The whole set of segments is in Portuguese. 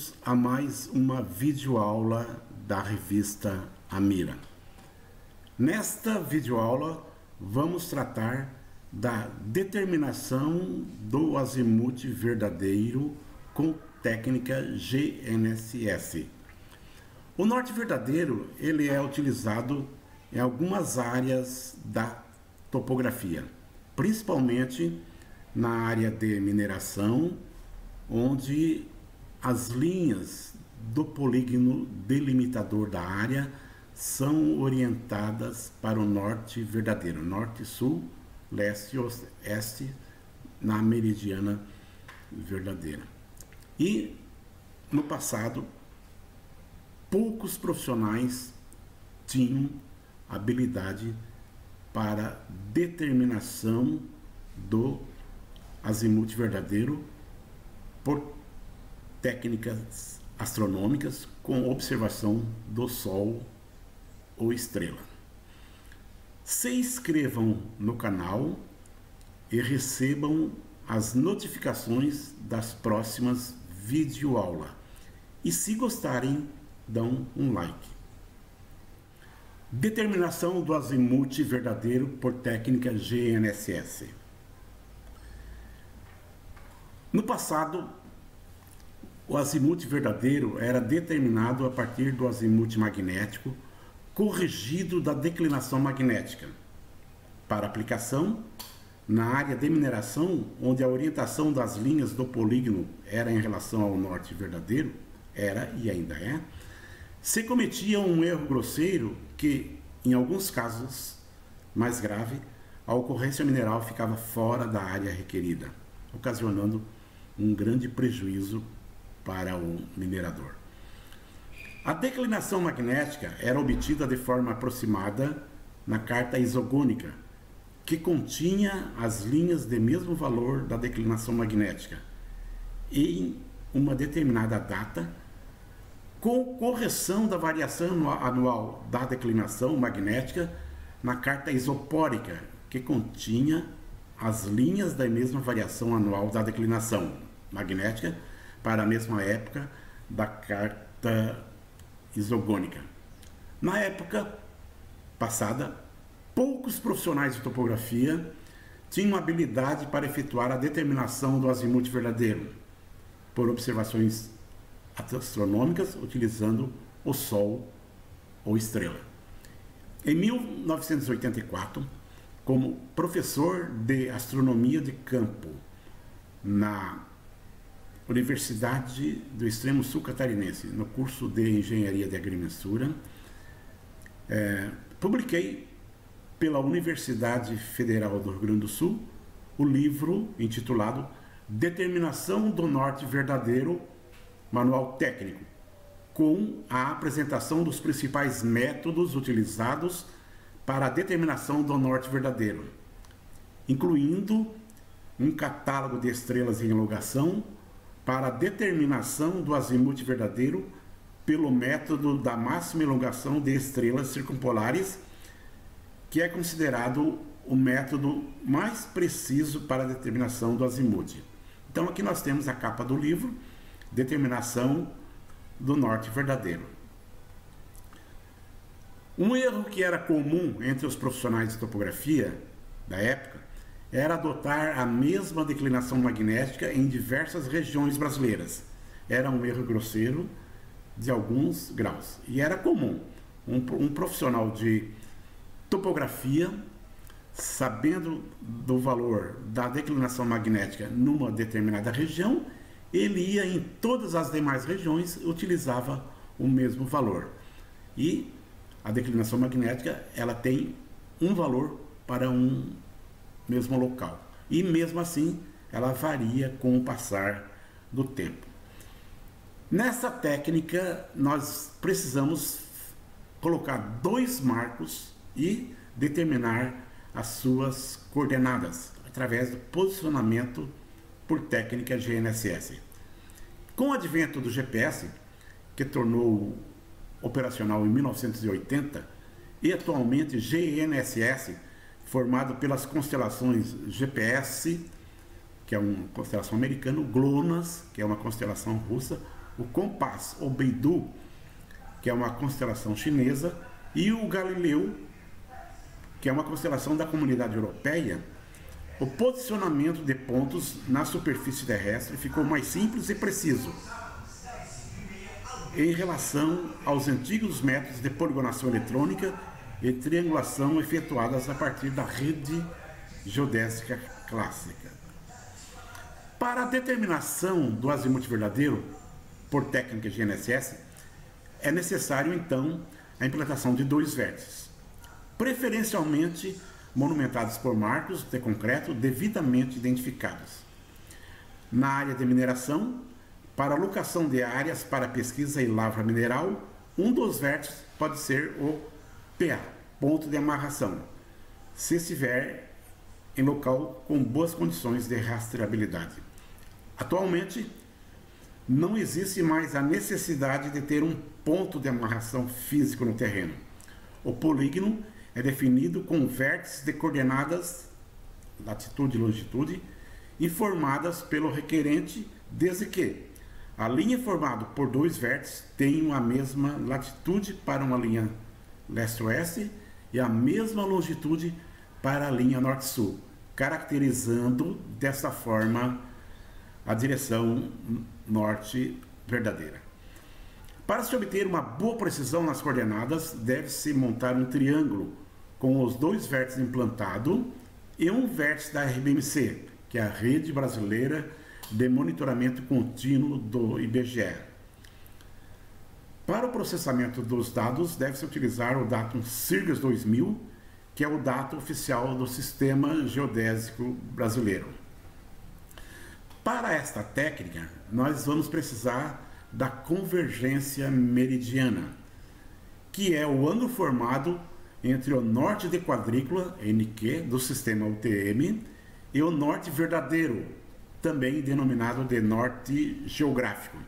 Bem-vindos a mais uma videoaula da revista Amira. Nesta videoaula vamos tratar da determinação do azimuth verdadeiro com técnica GNSS. O norte verdadeiro ele é utilizado em algumas áreas da topografia, principalmente na área de mineração, onde as linhas do polígono delimitador da área são orientadas para o norte verdadeiro, norte, sul, leste, oeste, na meridiana verdadeira. E no passado, poucos profissionais tinham habilidade para determinação do azimuth verdadeiro por técnicas astronômicas com observação do Sol ou estrela. Se inscrevam no canal e recebam as notificações das próximas videoaulas. E se gostarem, dão um like. Determinação do azimuth verdadeiro por técnica GNSS. No passado, o azimuth verdadeiro era determinado a partir do azimuth magnético corrigido da declinação magnética. Para aplicação, na área de mineração, onde a orientação das linhas do polígono era em relação ao norte verdadeiro, era e ainda é, se cometia um erro grosseiro que, em alguns casos mais grave, a ocorrência mineral ficava fora da área requerida, ocasionando um grande prejuízo para o minerador. A declinação magnética era obtida de forma aproximada na carta isogônica, que continha as linhas de mesmo valor da declinação magnética em uma determinada data, com correção da variação anual da declinação magnética na carta isopórica, que continha as linhas da mesma variação anual da declinação magnética para a mesma época da carta isogônica. Na época passada, poucos profissionais de topografia tinham habilidade para efetuar a determinação do azimuth verdadeiro por observações astronômicas utilizando o Sol ou estrela. Em 1984, como professor de astronomia de campo na Universidade do Extremo Sul Catarinense, no curso de Engenharia de Agrimensura, publiquei pela Universidade Federal do Rio Grande do Sul o livro intitulado Determinação do Norte Verdadeiro, Manual Técnico, com a apresentação dos principais métodos utilizados para a determinação do norte verdadeiro, incluindo um catálogo de estrelas em elongação para a determinação do azimuth verdadeiro pelo método da máxima elongação de estrelas circumpolares, que é considerado o método mais preciso para a determinação do azimuth. Então aqui nós temos a capa do livro, Determinação do Norte Verdadeiro. Um erro que era comum entre os profissionais de topografia da época era adotar a mesma declinação magnética em diversas regiões brasileiras. Era um erro grosseiro de alguns graus. E era comum um profissional de topografia, sabendo do valor da declinação magnética numa determinada região, ele ia em todas as demais regiões e utilizava o mesmo valor. E a declinação magnética ela tem um valor para um mesmo local. E mesmo assim, ela varia com o passar do tempo. Nessa técnica, nós precisamos colocar dois marcos e determinar as suas coordenadas através do posicionamento por técnica GNSS. Com o advento do GPS, que tornou operacional em 1980, e atualmente GNSS, formado pelas constelações GPS, que é uma constelação americana, GLONASS, que é uma constelação russa, o Compass, ou Beidou, que é uma constelação chinesa, e o Galileu, que é uma constelação da Comunidade Europeia, o posicionamento de pontos na superfície terrestre ficou mais simples e preciso em relação aos antigos métodos de poligonação eletrônica e triangulação efetuadas a partir da rede geodésica clássica. Para a determinação do azimuth verdadeiro por técnica GNSS, é necessário então a implantação de dois vértices, preferencialmente monumentados por marcos de concreto devidamente identificados. Na área de mineração, para a locação de áreas para pesquisa e lavra mineral, um dos vértices pode ser o PA, ponto de amarração, se estiver em local com boas condições de rastreabilidade. Atualmente, não existe mais a necessidade de ter um ponto de amarração físico no terreno. O polígono é definido com vértices de coordenadas, latitude e longitude, informadas pelo requerente, desde que a linha formada por dois vértices tenha a mesma latitude para uma linha leste-oeste e a mesma longitude para a linha norte-sul, caracterizando dessa forma a direção norte verdadeira. Para se obter uma boa precisão nas coordenadas, deve-se montar um triângulo com os dois vértices implantados e um vértice da RBMC, que é a Rede Brasileira de Monitoramento Contínuo do IBGE. Para o processamento dos dados, deve-se utilizar o datum SIRGAS 2000, que é o datum oficial do Sistema Geodésico Brasileiro. Para esta técnica, nós vamos precisar da convergência meridiana, que é o ângulo formado entre o norte de quadrícula, NQ, do sistema UTM, e o norte verdadeiro, também denominado de norte geográfico.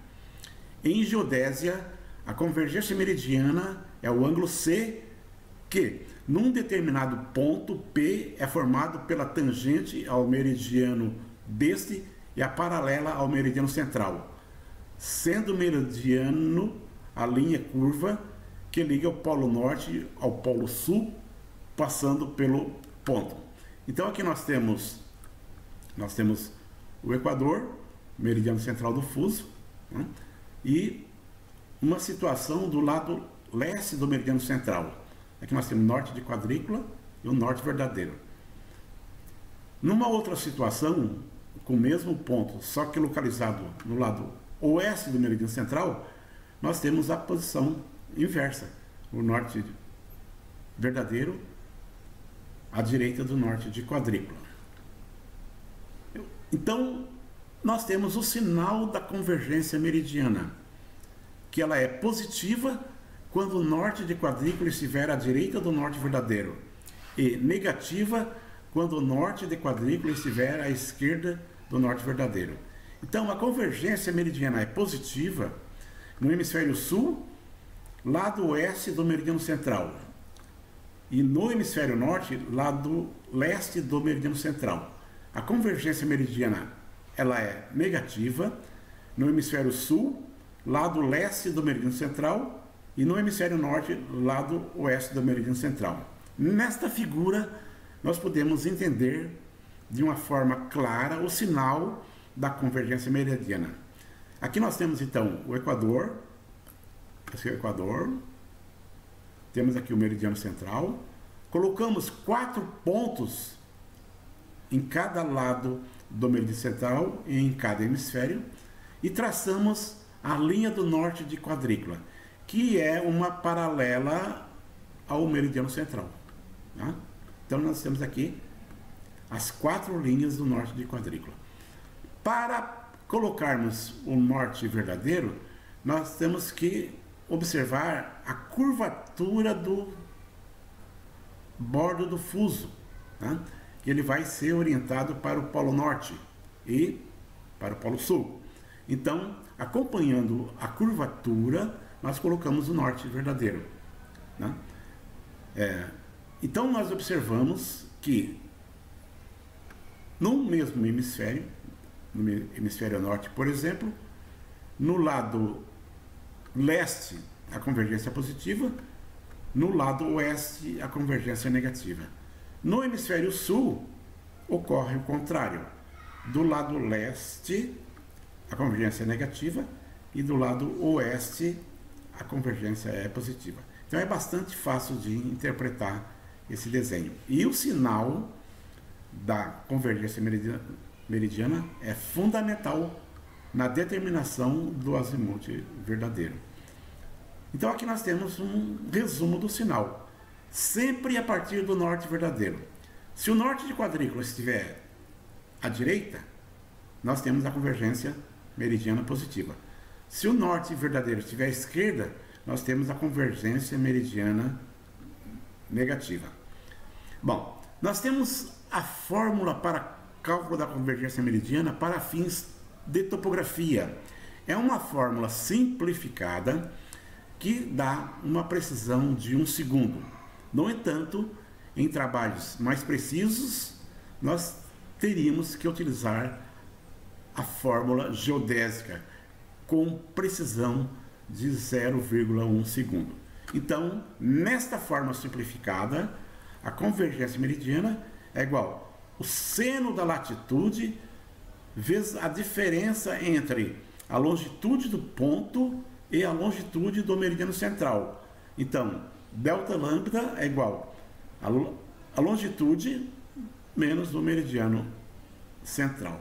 Em geodésia, a convergência meridiana é o ângulo C, que, num determinado ponto, P é formado pela tangente ao meridiano deste e a paralela ao meridiano central, sendo o meridiano a linha curva que liga o polo norte ao polo sul, passando pelo ponto. Então aqui nós temos o Equador, meridiano central do fuso, né, e uma situação do lado leste do meridiano central. Aqui nós temos o norte de quadrícula e o norte verdadeiro. Numa outra situação, com o mesmo ponto, só que localizado no lado oeste do meridiano central, nós temos a posição inversa, o norte verdadeiro à direita do norte de quadrícula. Então, nós temos o sinal da convergência meridiana, que ela é positiva quando o norte de quadrícula estiver à direita do norte verdadeiro e negativa quando o norte de quadrícula estiver à esquerda do norte verdadeiro. Então, a convergência meridiana é positiva no hemisfério sul, lado oeste do meridiano central, e no hemisfério norte, lado leste do meridiano central. A convergência meridiana ela é negativa no hemisfério sul, lado leste do meridiano central, e no hemisfério norte, lado oeste do meridiano central. Nesta figura, nós podemos entender de uma forma clara o sinal da convergência meridiana. Aqui nós temos então o Equador, esse é o Equador, temos aqui o meridiano central, colocamos 4 pontos em cada lado do meridiano central e em cada hemisfério e traçamos a linha do norte de quadrícula, que é uma paralela ao meridiano central, tá? Então nós temos aqui as 4 linhas do norte de quadrícula. Para colocarmos o norte verdadeiro, nós temos que observar a curvatura do bordo do fuso, tá? Que ele vai ser orientado para o polo norte e para o polo sul. Então, acompanhando a curvatura, nós colocamos o norte verdadeiro, né? Então, nós observamos que no mesmo hemisfério, no hemisfério norte, por exemplo, No lado leste, a convergência é positiva. No lado oeste, a convergência é negativa. No hemisfério sul, ocorre o contrário. Do lado leste, a convergência é negativa. E do lado oeste, a convergência é positiva. Então é bastante fácil de interpretar esse desenho. E o sinal da convergência meridiana é fundamental na determinação do azimuth verdadeiro. Então aqui nós temos um resumo do sinal, sempre a partir do norte verdadeiro. Se o norte de quadrícula estiver à direita, nós temos a convergência meridiana positiva. Se o norte verdadeiro estiver à esquerda, nós temos a convergência meridiana negativa. Bom, nós temos a fórmula para cálculo da convergência meridiana para fins de topografia. É uma fórmula simplificada que dá uma precisão de 1 segundo. No entanto, em trabalhos mais precisos, nós teríamos que utilizar a fórmula geodésica com precisão de 0,1 segundo. Então, nesta forma simplificada, a convergência meridiana é igual o seno da latitude vezes a diferença entre a longitude do ponto e a longitude do meridiano central. Então, delta lambda é igual a longitude menos o meridiano central.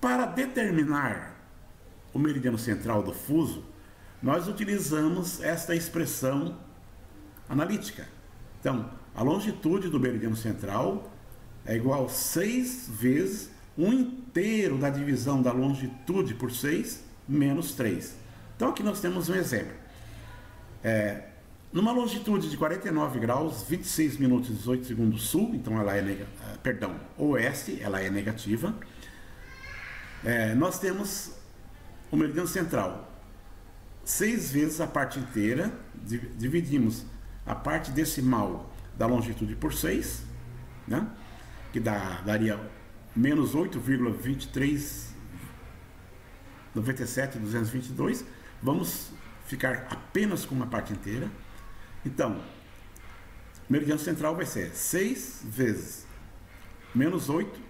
Para determinar o meridiano central do fuso, nós utilizamos esta expressão analítica. Então, a longitude do meridiano central é igual a 6 vezes 1 inteiro da divisão da longitude por 6 menos 3. Então aqui nós temos um exemplo. Numa longitude de 49 graus, 26 minutos e 18 segundos sul, então ela é oeste, ela é negativa. Nós temos o meridiano central 6 vezes a parte inteira, dividimos a parte decimal da longitude por 6, né? Que daria menos 8,2397,222. Vamos ficar apenas com uma parte inteira. Então, o meridiano central vai ser 6 vezes menos 8,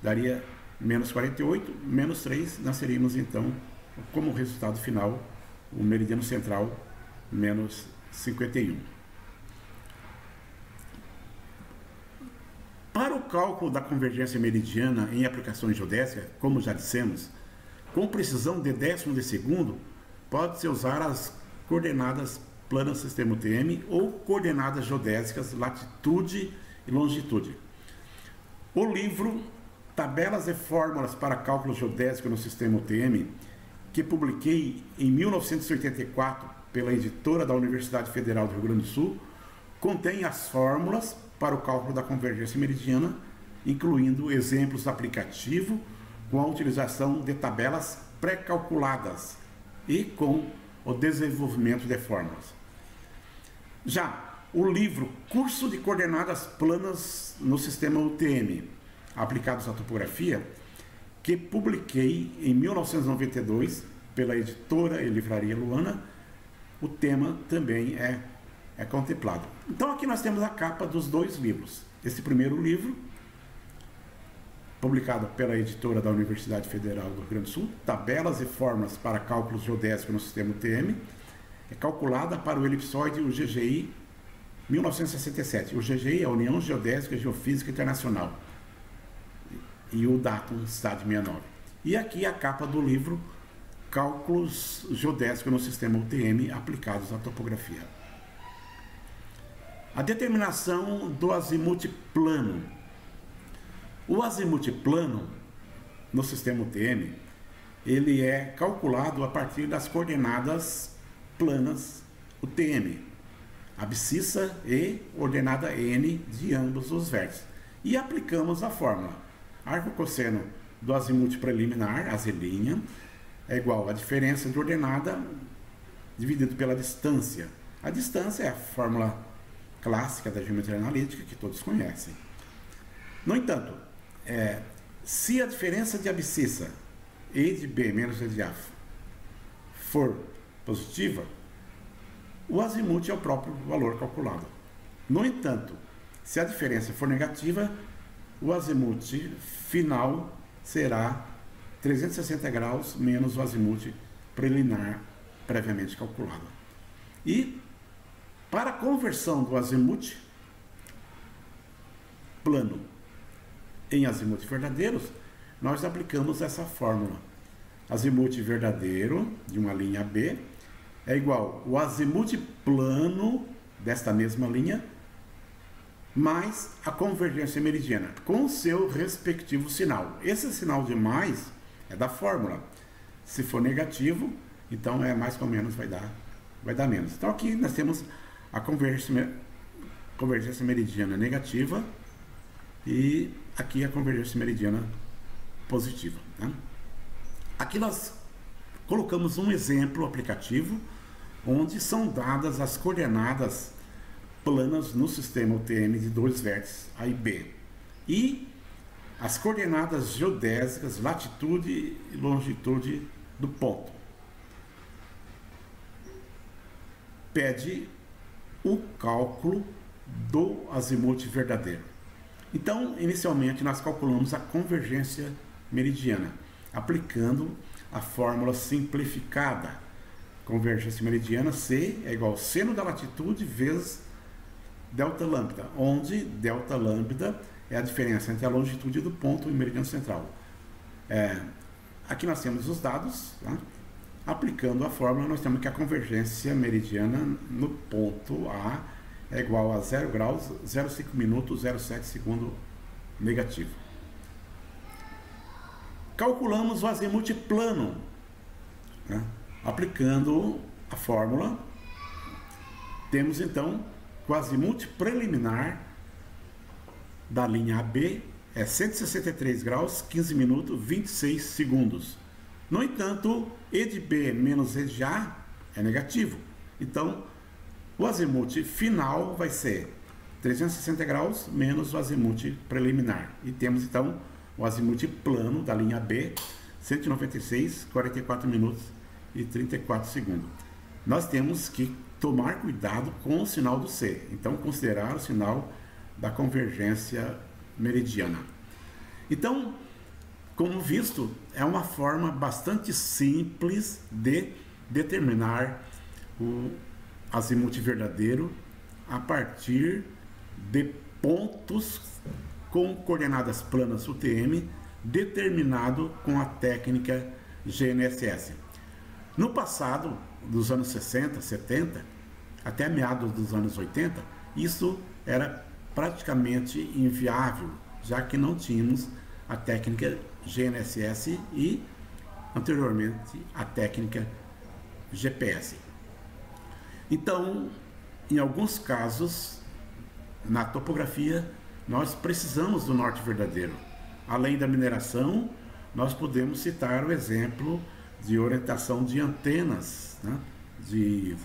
daria menos 48, menos 3, nós teríamos então, como resultado final, o meridiano central menos 51. Para o cálculo da convergência meridiana em aplicações geodésicas, como já dissemos, com precisão de décimo de segundo, pode-se usar as coordenadas planas do sistema UTM ou coordenadas geodésicas latitude e longitude. O livro Tabelas e Fórmulas para Cálculo Geodésico no Sistema UTM, que publiquei em 1984 pela editora da Universidade Federal do Rio Grande do Sul, contém as fórmulas para o cálculo da convergência meridiana, incluindo exemplos aplicativos com a utilização de tabelas pré-calculadas e com o desenvolvimento de fórmulas. Já o livro Curso de Coordenadas Planas no Sistema UTM, aplicados à topografia, que publiquei em 1992 pela editora e livraria Luana, o tema também é contemplado. Então aqui nós temos a capa dos dois livros. Esse primeiro livro, publicado pela editora da Universidade Federal do Rio Grande do Sul, Tabelas e Fórmulas para Cálculos Geodésicos no Sistema UTM, é calculada para o elipsoide UGGI 1967. O UGGI é a União Geodésica e Geofísica Internacional. E o datum está de 69. E aqui a capa do livro Cálculos Geodésicos no Sistema UTM aplicados à topografia. A determinação do azimuth plano. O azimuth plano no sistema UTM, ele é calculado a partir das coordenadas planas UTM, abscissa e ordenada N de ambos os vértices. E aplicamos a fórmula. Arco cosseno do azimuth preliminar, azelinha, é igual à diferença de ordenada dividido pela distância. A distância é a fórmula clássica da geometria analítica que todos conhecem. No entanto, se a diferença de abscissa E de B menos E de A for positiva, o azimuth é o próprio valor calculado. No entanto, se a diferença for negativa, o azimuth final será 360 graus menos o azimuth preliminar previamente calculado. E para a conversão do azimuth plano em azimuth verdadeiros, nós aplicamos essa fórmula. Azimuth verdadeiro de uma linha B é igual ao azimuth plano desta mesma linha mais a convergência meridiana com seu respectivo sinal. Esse sinal de mais é da fórmula. Se for negativo, então é mais ou menos vai dar menos. Então aqui nós temos a convergência meridiana negativa e aqui a convergência meridiana positiva, né? Aqui nós colocamos um exemplo aplicativo onde são dadas as coordenadas planas no sistema UTM de dois vértices A e B e as coordenadas geodésicas, latitude e longitude do ponto. Pede o cálculo do azimuth verdadeiro. Então, inicialmente, nós calculamos a convergência meridiana, aplicando a fórmula simplificada. Convergência meridiana, C é igual ao seno da latitude vezes delta lambda, onde delta lambda é a diferença entre a longitude do ponto e o meridiano central. Aqui nós temos os dados, tá? Aplicando a fórmula, nós temos que a convergência meridiana no ponto A é igual a 0 graus, 0,5 minutos, 0,7 segundo negativo. Calculamos o azimuth plano, né? Aplicando a fórmula, temos então o azimuth preliminar da linha AB é 163 graus, 15 minutos, 26 segundos. No entanto, E de B menos E de A é negativo. Então, o azimuth final vai ser 360 graus menos o azimuth preliminar. E temos então o azimuth plano da linha B, 196, 44 minutos e 34 segundos. Nós temos que tomar cuidado com o sinal do C. Então, considerar o sinal da convergência meridiana. Então, como visto, é uma forma bastante simples de determinar o azimuth verdadeiro a partir de pontos com coordenadas planas UTM determinado com a técnica GNSS. No passado, dos anos 60, 70, até meados dos anos 80, isso era praticamente inviável, já que não tínhamos a técnica GNSS e, anteriormente, a técnica GPS. Então, em alguns casos, na topografia, nós precisamos do norte verdadeiro. Além da mineração, nós podemos citar o exemplo de orientação de antenas, né? De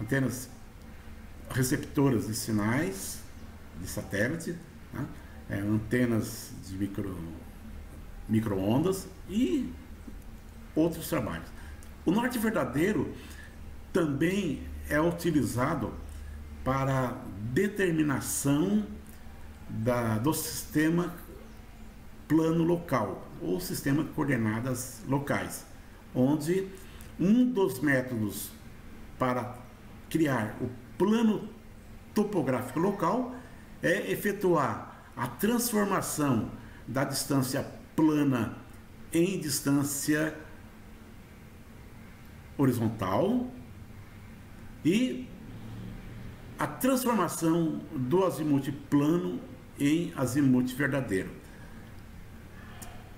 antenas receptoras de sinais de satélite, né? Antenas de micro-ondas e outros trabalhos. O norte verdadeiro também é utilizado para determinação do sistema plano local ou sistema de coordenadas locais, onde um dos métodos para criar o plano topográfico local é efetuar a transformação da distância plana em distância horizontal e a transformação do azimuth plano em azimuth verdadeiro.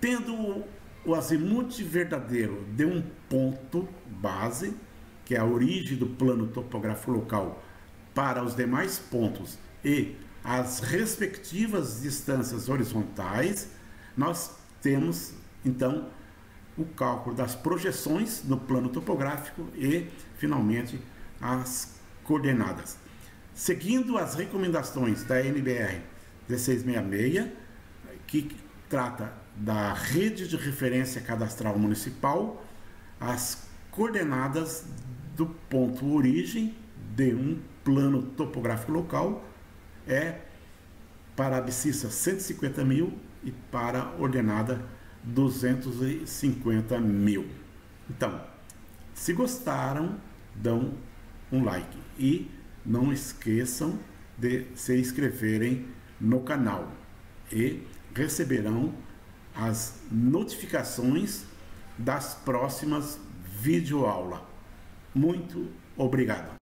Tendo o azimuth verdadeiro de um ponto base, que é a origem do plano topográfico local, para os demais pontos e as respectivas distâncias horizontais, nós temos então o cálculo das projeções no plano topográfico e, finalmente, as coordenadas. Seguindo as recomendações da NBR 1666, que trata da Rede de Referência Cadastral Municipal as coordenadas do ponto origem de um plano topográfico local para a abscissa 150 mil e para a ordenada 250 mil. Então, se gostaram, dão um like e não esqueçam de se inscreverem no canal e receberão as notificações das próximas videoaulas. Muito obrigado.